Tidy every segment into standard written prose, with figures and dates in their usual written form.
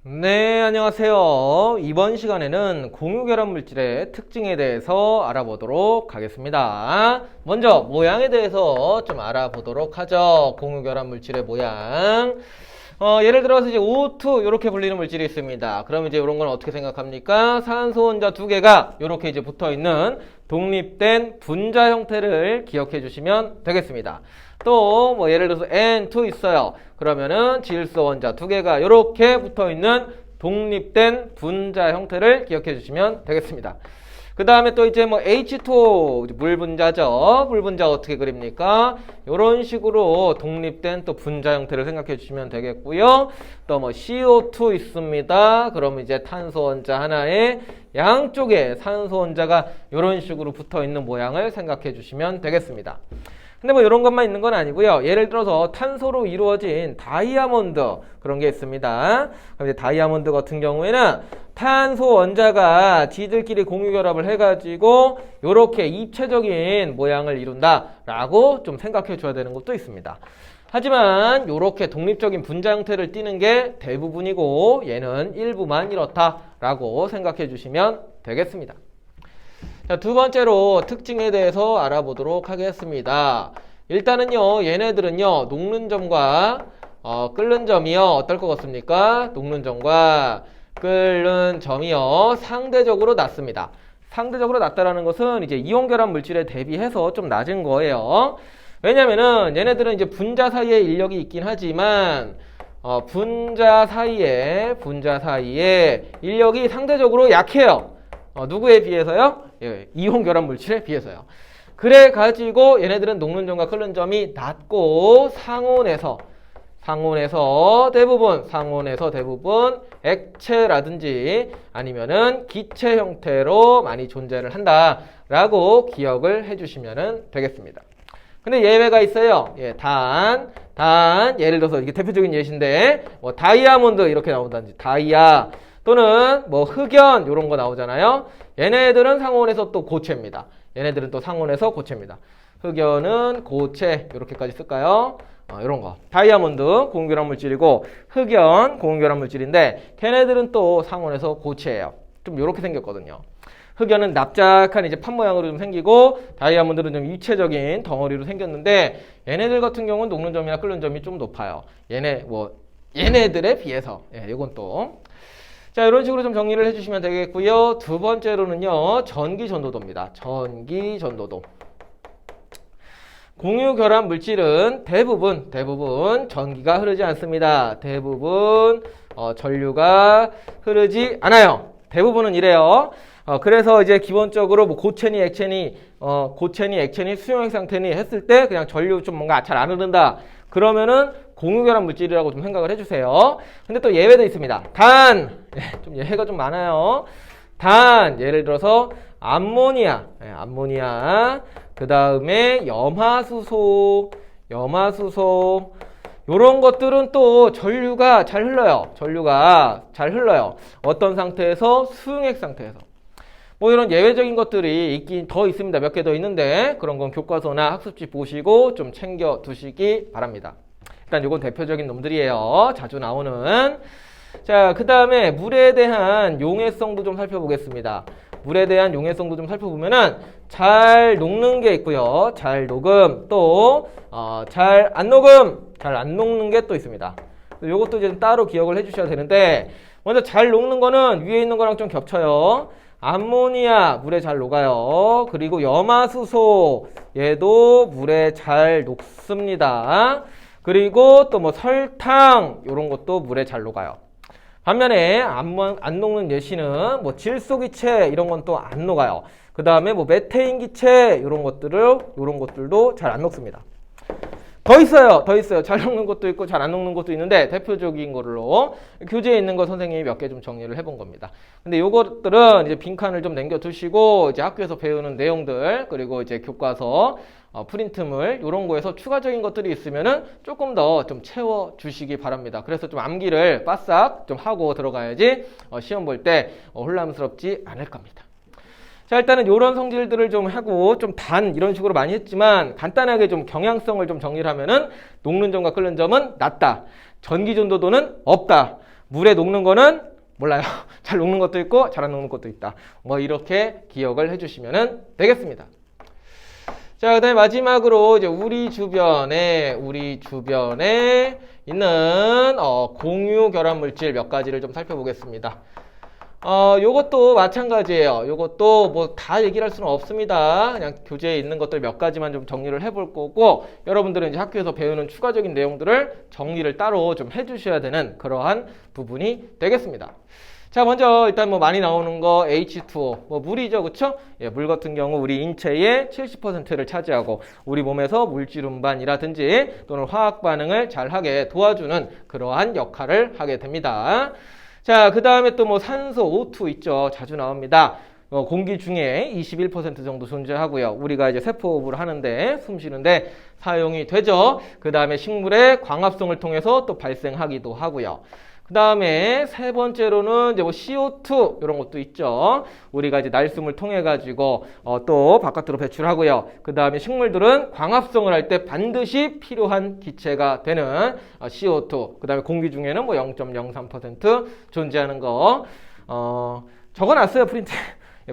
네, 안녕하세요. 이번 시간에는 공유결합 물질의 특징에 대해서 알아보도록 하겠습니다. 먼저 모양에 대해서 좀 알아보도록 하죠. 공유결합 물질의 모양. 예를 들어서 이제 O2 이렇게 불리는 물질이 있습니다. 그럼 이제 이런 건 어떻게 생각합니까? 산소 혼자 두 개가 이렇게 이제 붙어 있는 독립된 분자 형태를 기억해 주시면 되겠습니다. 또 뭐 예를 들어서 N2 있어요. 그러면은 질소 원자 두 개가 이렇게 붙어 있는 독립된 분자 형태를 기억해 주시면 되겠습니다. 그 다음에 또 이제 뭐 H2O 물 분자죠. 물 분자 어떻게 그립니까? 이런 식으로 독립된 또 분자 형태를 생각해 주시면 되겠고요. 또 뭐 CO2 있습니다. 그러면 이제 탄소 원자 하나에 양쪽에 산소 원자가 이런 식으로 붙어 있는 모양을 생각해 주시면 되겠습니다. 근데 뭐 이런 것만 있는 건 아니고요. 예를 들어서 탄소로 이루어진 다이아몬드 그런 게 있습니다. 그럼 이제 다이아몬드 같은 경우에는 탄소 원자가 지들끼리 공유 결합을 해가지고 이렇게 입체적인 모양을 이룬다라고 좀 생각해 줘야 되는 것도 있습니다. 하지만 이렇게 독립적인 분자 형태를 띠는 게 대부분이고 얘는 일부만 이렇다라고 생각해 주시면 되겠습니다. 자, 두 번째로 특징에 대해서 알아보도록 하겠습니다. 일단은요, 얘네들은요, 녹는 점과 끓는 점이요, 어떨 것 같습니까? 녹는 점과 끓는 점이요, 상대적으로 낮습니다. 상대적으로 낮다라는 것은 이제 이온 결합 물질에 대비해서 좀 낮은 거예요. 왜냐면은 얘네들은 이제 분자 사이에 인력이 있긴 하지만 분자 사이에 인력이 상대적으로 약해요. 누구에 비해서요? 예, 이온 결합 물질에 비해서요. 그래 가지고 얘네들은 녹는 점과 끓는 점이 낮고 상온에서 대부분 액체라든지 아니면은 기체 형태로 많이 존재를 한다라고 기억을 해주시면 되겠습니다. 근데 예외가 있어요. 예, 예를 들어서 이게 대표적인 예시인데 뭐 다이아몬드 이렇게 나온다든지 다이아 또는 뭐 흑연 이런 거 나오잖아요. 얘네들은 상온에서 또 고체입니다. 흑연은 고체 이렇게까지 쓸까요? 이런 거. 다이아몬드 고온결합 물질이고 흑연 고온결합 물질인데 걔네들은 또 상온에서 고체예요. 좀 이렇게 생겼거든요. 흑연은 납작한 이제 판 모양으로 좀 생기고 다이아몬드는 좀 입체적인 덩어리로 생겼는데 얘네들 같은 경우는 녹는 점이나 끓는 점이 좀 높아요. 얘네들에 비해서. 예, 이건 또. 자, 이런 식으로 좀 정리를 해주시면 되겠고요. 두 번째로는요, 전기전도도입니다. 전기전도도. 공유결합 물질은 대부분 전기가 흐르지 않습니다. 대부분 전류가 흐르지 않아요. 대부분은 이래요. 그래서 이제 기본적으로 뭐 고체니 액체니 수용액 상태니 했을 때 그냥 전류 좀 뭔가 잘 안 흐른다. 그러면은 공유결합 물질이라고 좀 생각을 해주세요. 근데 또 예외도 있습니다. 좀 예외가 좀 많아요. 예를 들어서 암모니아, 그 다음에 염화수소, 요런 것들은 또 전류가 잘 흘러요. 어떤 상태에서? 수용액 상태에서. 뭐 이런 예외적인 것들이 있긴 더 있습니다. 몇 개 더 있는데 그런 건 교과서나 학습지 보시고 좀 챙겨 두시기 바랍니다. 일단 이건 대표적인 놈들이에요. 자주 나오는. 자, 그 다음에 물에 대한 용해성도 좀 살펴보겠습니다. 물에 대한 용해성도 좀 살펴보면은 잘 녹는 게 있고요. 잘 녹음, 또 잘 안 녹는 게 또 있습니다. 요것도 이제 따로 기억을 해주셔야 되는데 먼저 잘 녹는 거는 위에 있는 거랑 좀 겹쳐요. 암모니아 물에 잘 녹아요. 그리고 염화수소 얘도 물에 잘 녹습니다. 그리고 또 뭐 설탕 이런 것도 물에 잘 녹아요. 반면에 안 녹는 예시는 뭐 질소기체 이런 건 또 안 녹아요. 그 다음에 뭐 메테인 기체 이런 것들도 잘 안 녹습니다. 더 있어요. 잘 녹는 것도 있고 잘 안 녹는 것도 있는데 대표적인 걸로 교재에 있는 거 선생님이 몇 개 좀 정리를 해본 겁니다. 근데 요것들은 이제 빈칸을 좀 남겨두시고 이제 학교에서 배우는 내용들 그리고 이제 교과서 프린트물 이런 거에서 추가적인 것들이 있으면은 조금 더 좀 채워주시기 바랍니다. 그래서 좀 암기를 바싹 좀 하고 들어가야지 시험 볼 때 혼란스럽지 않을 겁니다. 자, 일단은 이런 성질들을 좀 하고 좀 이런 식으로 많이 했지만 간단하게 좀 경향성을 좀 정리를 하면은 녹는 점과 끓는 점은 낮다. 전기 전도도는 없다. 물에 녹는 거는 몰라요. 잘 녹는 것도 있고 잘 안 녹는 것도 있다. 뭐 이렇게 기억을 해주시면 되겠습니다. 자, 그다음에 마지막으로 이제 우리 주변에 있는 공유 결합 물질 몇 가지를 좀 살펴보겠습니다. 요것도 마찬가지예요. 요것도 뭐 다 얘기를 할 수는 없습니다. 그냥 교재에 있는 것들 몇 가지만 좀 정리를 해볼 거고, 여러분들은 이제 학교에서 배우는 추가적인 내용들을 정리를 따로 좀 해주셔야 되는 그러한 부분이 되겠습니다. 자, 먼저 일단 뭐 많이 나오는 거 H2O, 뭐 물이죠, 그쵸? 예, 물 같은 경우 우리 인체의 70%를 차지하고 우리 몸에서 물질 운반이라든지 또는 화학 반응을 잘 하게 도와주는 그러한 역할을 하게 됩니다. 자, 그 다음에 또 뭐 산소, O2 있죠. 자주 나옵니다. 공기 중에 21% 정도 존재하고요. 우리가 이제 세포호흡을 하는데, 숨 쉬는데 사용이 되죠. 그 다음에 식물의 광합성을 통해서 또 발생하기도 하고요. 그 다음에 세 번째로는 이제 뭐 CO2 이런 것도 있죠. 우리가 이제 날숨을 통해 가지고 또 바깥으로 배출하고요. 그 다음에 식물들은 광합성을 할 때 반드시 필요한 기체가 되는 CO2. 그 다음에 공기 중에는 뭐 0.03% 존재하는 거 적어놨어요,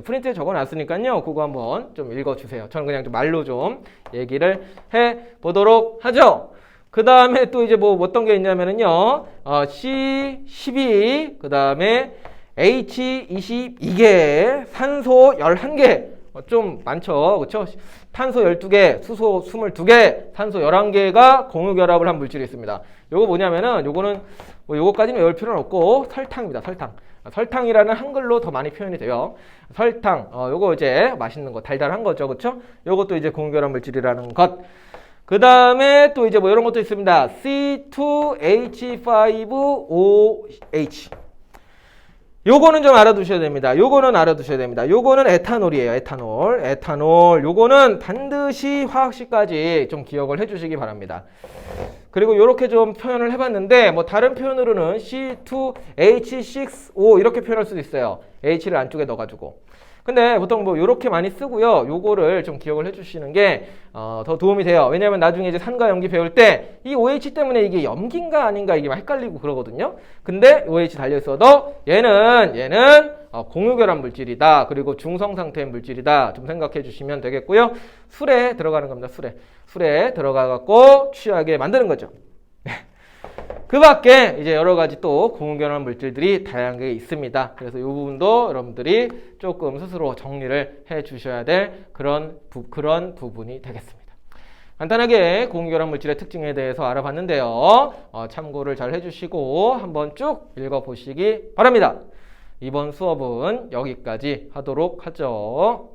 프린트에 적어놨으니까요. 그거 한번 좀 읽어주세요. 저는 그냥 좀 말로 좀 얘기를 해보도록 하죠. 그 다음에 또 이제 뭐 어떤 게 있냐면은요, C12, 그 다음에 H22개, 산소 11개, 좀 많죠, 그쵸? 탄소 12개, 수소 22개, 산소 11개가 공유결합을 한 물질이 있습니다. 요거 뭐냐면은, 요거는, 뭐 요거까지는 외울 필요는 없고, 설탕입니다, 설탕. 설탕이라는 한글로 더 많이 표현이 돼요. 설탕, 요거 이제 맛있는 거, 달달한 거죠, 그쵸? 요것도 이제 공유결합 물질이라는 것. 그 다음에 또 이제 뭐 이런 것도 있습니다. C2H5OH. 요거는 좀 알아두셔야 됩니다. 요거는 에탄올이에요. 에탄올. 요거는 반드시 화학식까지 좀 기억을 해주시기 바랍니다. 그리고 요렇게 좀 표현을 해봤는데, 뭐 다른 표현으로는 C2H6O 이렇게 표현할 수도 있어요. H를 안쪽에 넣어가지고. 근데 보통 뭐 요렇게 많이 쓰고요. 요거를 좀 기억을 해주시는 게 더 도움이 돼요. 왜냐면 나중에 이제 산과 염기 배울 때 이 OH 때문에 이게 염기인가 아닌가 이게 막 헷갈리고 그러거든요. 근데 OH 달려있어도 얘는 공유결합 물질이다. 그리고 중성 상태의 물질이다. 좀 생각해 주시면 되겠고요. 술에 들어가는 겁니다. 술에 들어가갖고 취하게 만드는 거죠. 그 밖에 이제 여러 가지 또 공유결합 물질들이 다양하게 있습니다. 그래서 이 부분도 여러분들이 조금 스스로 정리를 해 주셔야 될 그런 부분이 되겠습니다. 간단하게 공유결합 물질의 특징에 대해서 알아봤는데요. 참고를 잘 해주시고 한번 쭉 읽어보시기 바랍니다. 이번 수업은 여기까지 하도록 하죠.